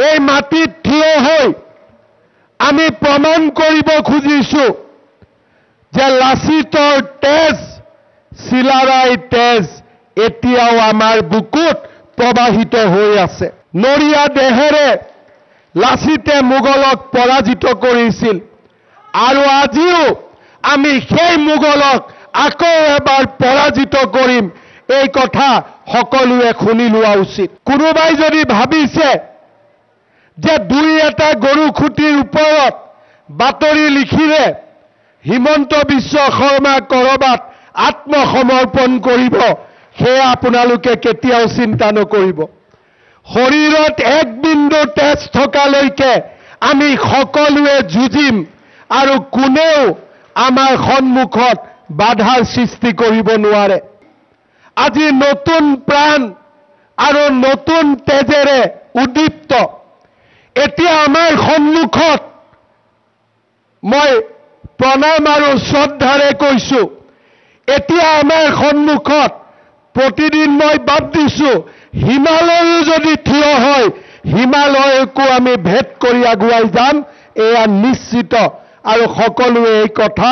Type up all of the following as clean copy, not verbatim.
এই মাটিত থিয় হৈ আমি প্ৰমাণ কৰিব খুজিছো যে লাচিতৰ তেজ, চিলাৰায় তেজ এতিয়াও আমাৰ বুকুত প্ৰবাহিত হৈ আছে। নৰিয়া দেহেৰে লাচিতে মোগলক পৰাজিত কৰিছিল আৰু আজিও আমি সেই মোগলক আকৌ এবাৰ পৰাজিত কৰিম, এই কথা সকলোৱে শুনি লোৱা উচিত। কোনোবাই যদি ভাবিছে যে দুই এটা গৰু খুঁটিৰ ওপৰত বাতৰি লিখিলে হিমন্ত বিশ্ব শৰ্মা কৰবাত আত্মসমৰ্পণ কৰিব, সেয়া আপোনালোকে কেতিয়াও চিন্তা নকৰিব। শৰীৰত এক বিন্দু তেজ থকালৈকে আমি সকলোৱে যুঁজিম আৰু কোনেও আমাৰ সন্মুখত বাধাৰ সৃষ্টি কৰিব নোৱাৰে। আজি নতুন প্ৰাণ আৰু নতুন তেজেৰে উদ্দীপ্ত এতিয়া আমাৰ সন্মুখত মই প্ৰণাম আৰু শ্ৰদ্ধাৰে কৈছো, এতিয়া আমাৰ সন্মুখত প্ৰতিদিন মই বাদ দিছো হিমালয়ো যদি থিয় হয় হিমালয়কো আমি ভেদ কৰি আগুৱাই যাম, এয়া নিশ্চিত আৰু সকলোৱে এই কথা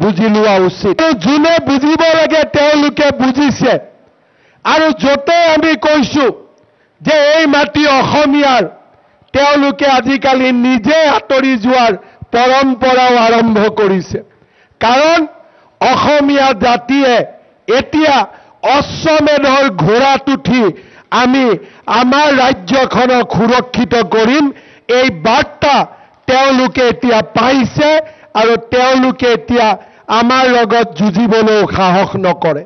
বুজি লোৱা উচিত। যোনে বুজিব লাগে তেওঁলোকে বুজিছে আৰু যতে আমি কৈছো যে এই মাটি অসমীয়াৰ, তেওঁলোকে আজিকালি নিজে আঁতৰি যোৱাৰ পৰম্পৰাও আৰম্ভ কৰিছে। কাৰণ অসমীয়া জাতিয়ে এতিয়া অশ্বমেধৰ ঘোঁৰাত উঠি আমি আমাৰ ৰাজ্যখনক সুৰক্ষিত কৰিম, এই বাৰ্তা তেওঁলোকে এতিয়া পাইছে আৰু তেওঁলোকে এতিয়া আমাৰ লগত যুঁজিবলৈও সাহস নকৰে।